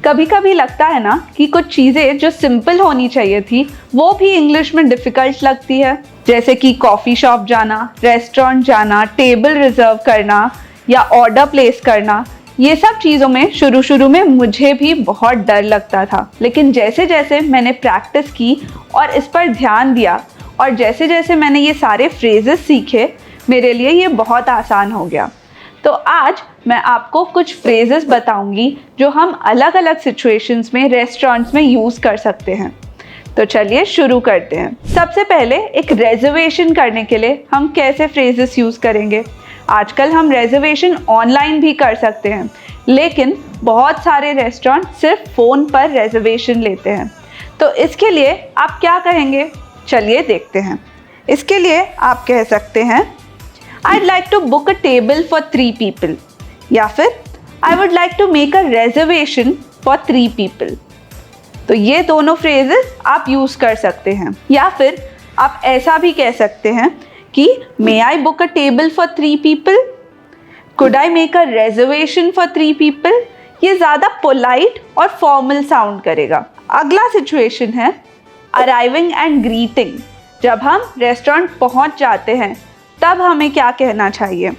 कभी कभी लगता है ना कि कुछ चीज़ें जो सिंपल होनी चाहिए थी वो भी इंग्लिश में डिफ़िकल्ट लगती है। जैसे कि कॉफ़ी शॉप जाना, रेस्टोरेंट जाना, टेबल रिजर्व करना या ऑर्डर प्लेस करना। ये सब चीज़ों में शुरू में मुझे भी बहुत डर लगता था, लेकिन जैसे जैसे मैंने प्रैक्टिस की और इस पर ध्यान दिया और जैसे जैसे मैंने ये सारे फ्रेजेस सीखे, मेरे लिए ये बहुत आसान हो गया। तो आज मैं आपको कुछ फ्रेजेस बताऊंगी जो हम अलग अलग सिचुएशंस में रेस्टोरेंट्स में यूज़ कर सकते हैं। तो चलिए शुरू करते हैं। सबसे पहले एक रिजर्वेशन करने के लिए हम कैसे फ्रेजेस यूज़ करेंगे। आजकल हम रिजर्वेशन ऑनलाइन भी कर सकते हैं, लेकिन बहुत सारे रेस्टोरेंट सिर्फ फ़ोन पर रिजर्वेशन लेते हैं। तो इसके लिए आप क्या कहेंगे, चलिए देखते हैं। इसके लिए आप कह सकते हैं I'd like to book a table for 3 people या फिर I would like to make a reservation for 3 people। तो ये दोनों फ्रेजेस आप यूज़ कर सकते हैं। या फिर आप ऐसा भी कह सकते हैं कि May I book a table for 3 people? Could I make a reservation for 3 people? ये ज़्यादा पोलाइट और फॉर्मल साउंड करेगा। अगला सिचुएशन है अराइविंग एंड ग्रीटिंग। जब हम रेस्टोरेंट पहुंच जाते हैं तब हमें क्या कहना चाहिए।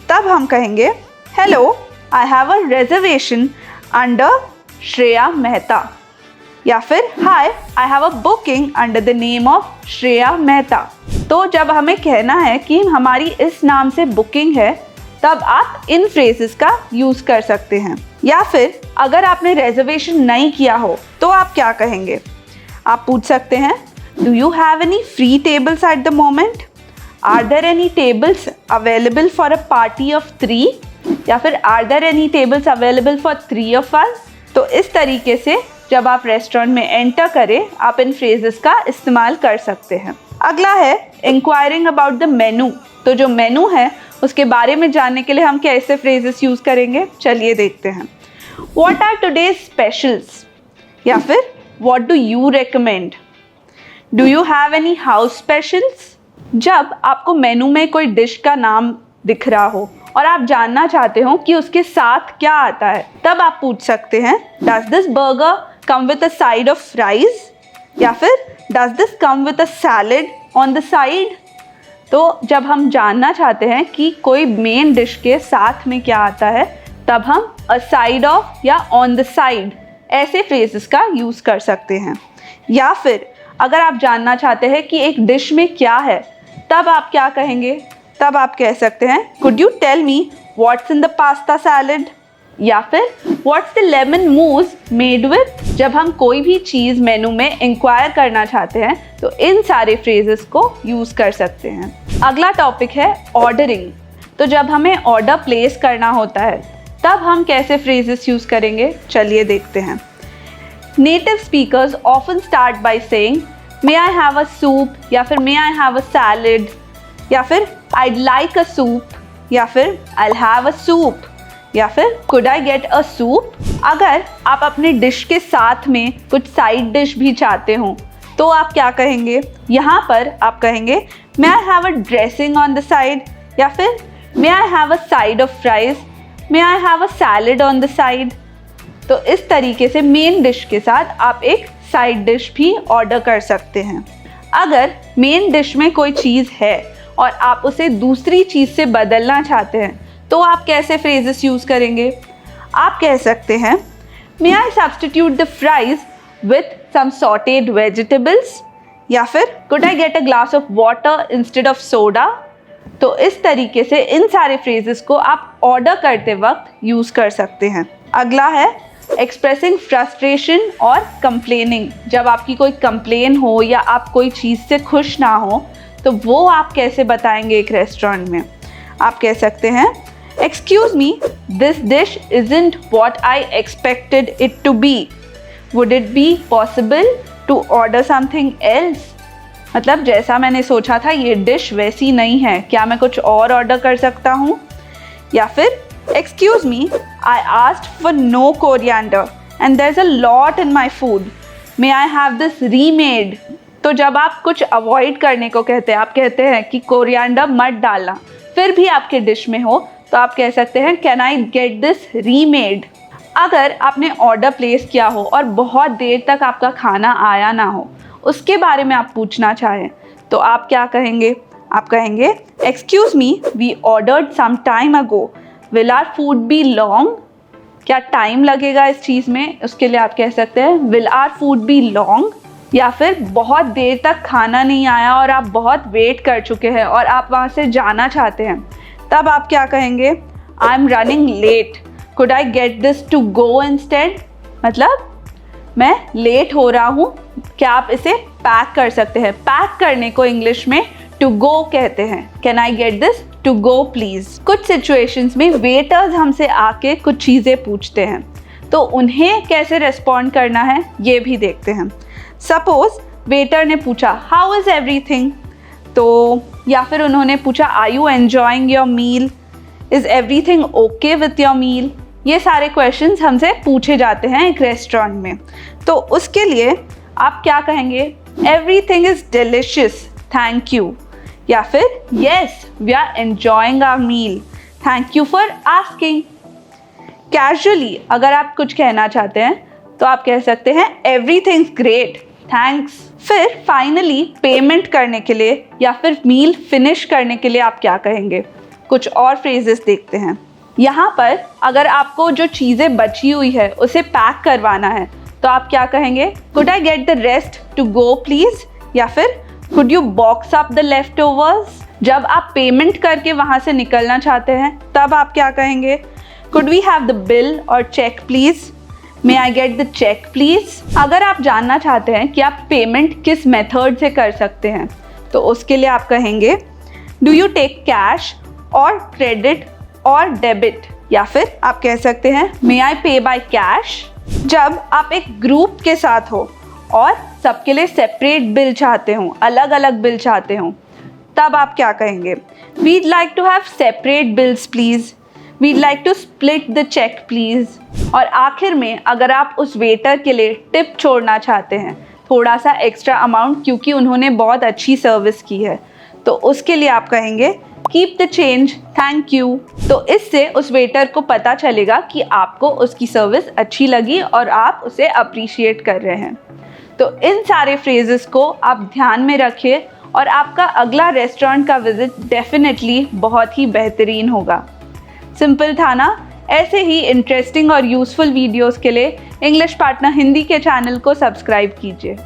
तब हम कहेंगे hello, I have a reservation under Shreya Mehta या फिर hi, I have a booking under the name of Shreya Mehta. तो जब हमें कहना है कि हमारी इस नाम से बुकिंग है, तब आप इन फ्रेजेस का यूज़ कर सकते हैं। या फिर अगर आपने रिजर्वेशन नहीं किया हो तो आप क्या कहेंगे। आप पूछ सकते हैं do you have any free tables at the moment? Are there any tables available for a party of 3? या फिर Are there any tables available for 3 of us? तो इस तरीके से जब आप रेस्टोरेंट में एंटर करें, आप इन फ्रेजेस का इस्तेमाल कर सकते हैं। अगला है इंक्वायरिंग अबाउट द मेनू। तो जो मेनू है उसके बारे में जानने के लिए हम कैसे फ्रेजेस यूज़ करेंगे, चलिए देखते हैं। What are today's specials? या फिर What do you recommend? Do you have any house specials? जब आपको मेनू में कोई डिश का नाम दिख रहा हो और आप जानना चाहते हो कि उसके साथ क्या आता है, तब आप पूछ सकते हैं does this burger come with a side of fries या फिर does this come with a salad on the side. तो जब हम जानना चाहते हैं कि कोई मेन डिश के साथ में क्या आता है, तब हम अ साइड ऑफ या ऑन द साइड ऐसे फ्रेजेस का यूज़ कर सकते हैं। या फिर अगर आप जानना चाहते हैं कि एक डिश में क्या है, तब आप क्या कहेंगे। तब आप कह सकते हैं could you tell me what's in the pasta salad या फिर what's the lemon mousse made with. जब हम कोई भी चीज़ मेनू में इंक्वायर करना चाहते हैं तो इन सारे फ्रेजेस को यूज़ कर सकते हैं। अगला टॉपिक है ऑर्डरिंग। तो जब हमें ऑर्डर प्लेस करना होता है तब हम कैसे फ्रेजेस यूज़ करेंगे, चलिए देखते हैं। Native speakers often start by saying may I have a soup या फिर may I have a salad या फिर I'd like a soup या फिर I'll have a soup या फिर could I get a soup। अगर आप अपने डिश के साथ में कुछ साइड डिश भी चाहते हो तो आप क्या कहेंगे। यहाँ पर आप कहेंगे may I have a dressing on the side या फिर may I have a side of fries, may I have a salad on the side। तो इस तरीके से मेन डिश के साथ आप एक साइड डिश भी ऑर्डर कर सकते हैं। अगर मेन डिश में कोई चीज़ है और आप उसे दूसरी चीज़ से बदलना चाहते हैं तो आप कैसे फ्रेजेस यूज़ करेंगे। आप कह सकते हैं may I substitute the fries with some sauteed vegetables या फिर could I get a glass of water instead of soda. तो इस तरीके से इन सारे फ्रेजेस को आप ऑर्डर करते वक्त यूज़ कर सकते हैं। अगला है एक्सप्रेसिंग फ्रस्ट्रेशन और कंप्लेनिंग। जब आपकी कोई कंप्लेन हो या आप कोई चीज़ से खुश ना हो तो वो आप कैसे बताएंगे एक रेस्टोरेंट में। आप कह सकते हैं excuse me, this dish isn't what I expected it to be, would it be possible to order something else. मतलब जैसा मैंने सोचा था ये डिश वैसी नहीं है, क्या मैं कुछ और ऑर्डर कर सकता हूँ। या फिर Excuse me, I asked for no coriander and there's a lot in my food. May I have this remade? तो जब आप कुछ अवॉइड करने को कहते हैं, आप कहते हैं कि कोरिएंडर मत डालना, फिर भी आपके डिश में हो तो आप कह सकते हैं can I get this remade. अगर आपने ऑर्डर प्लेस किया हो और बहुत देर तक आपका खाना आया ना हो, उसके बारे में आप पूछना चाहें, तो आप क्या कहेंगे? आप कहेंगे, excuse me, we ordered some time ago, will our food be long? क्या टाइम लगेगा इस चीज़ में? उसके लिए आप कह सकते हैं will our food be long. या फिर बहुत देर तक खाना नहीं आया और आप बहुत वेट कर चुके हैं और आप वहाँ से जाना चाहते हैं, तब आप क्या कहेंगे? I am running late, could I get this to go instead? मतलब मैं लेट हो रहा हूँ, क्या आप इसे पैक कर सकते हैं? पैक करने को इंग्लिश में टू गो कहते हैं। Can I get this to go please? कुछ सिचुएशंस में वेटर्स हमसे आके कुछ चीज़ें पूछते हैं, तो उन्हें कैसे रिस्पॉन्ड करना है ये भी देखते हैं। सपोज वेटर ने पूछा हाउ इज़ एवरीथिंग, तो या फिर उन्होंने पूछा are you enjoying your meal, is everything okay with your meal? ये सारे क्वेश्चंस हमसे पूछे जाते हैं एक रेस्टोरेंट में। तो उसके लिए आप क्या कहेंगे? Everything is delicious, thank you. या फिर yes we are enjoying our meal, thank you for asking. Casually अगर आप कुछ कहना चाहते हैं तो आप कह सकते हैं एवरीथिंग्स ग्रेट, थैंक्स। फिर फाइनली पेमेंट करने के लिए या फिर मील फिनिश करने के लिए आप क्या कहेंगे? कुछ और फ्रेजेस देखते हैं। यहाँ पर अगर आपको जो चीज़ें बची हुई है उसे पैक करवाना है, तो आप क्या कहेंगे? Could I get the rest to go please? या फिर could you box up the leftovers? जब आप पेमेंट करके वहाँ से निकलना चाहते हैं तब आप क्या कहेंगे? Could we have the bill और check please? May I get the check please? अगर आप जानना चाहते हैं कि आप पेमेंट किस मेथड से कर सकते हैं, तो उसके लिए आप कहेंगे डू यू टेक कैश और क्रेडिट और डेबिट? या फिर आप कह सकते हैं मे आई पे बाय कैश? जब आप एक ग्रुप के साथ हो और सबके लिए सेपरेट बिल चाहते हो, अलग अलग बिल चाहते हो, तब आप क्या कहेंगे? We'd like to have separate bills please, we'd like to split the check please. और आखिर में अगर आप उस वेटर के लिए टिप छोड़ना चाहते हैं, थोड़ा सा एक्स्ट्रा अमाउंट, क्योंकि उन्होंने बहुत अच्छी सर्विस की है, तो उसके लिए आप कहेंगे keep the change, thank you. तो इससे उस वेटर को पता चलेगा कि आपको उसकी सर्विस अच्छी लगी और आप उसे अप्रिशिएट कर रहे हैं। तो इन सारे फ्रेजेस को आप ध्यान में रखिए और आपका अगला रेस्टोरेंट का विजिट डेफिनेटली बहुत ही बेहतरीन होगा। सिंपल था ना? ऐसे ही इंटरेस्टिंग और यूज़फुल वीडियोस के लिए इंग्लिश पार्टनर हिंदी के चैनल को सब्सक्राइब कीजिए।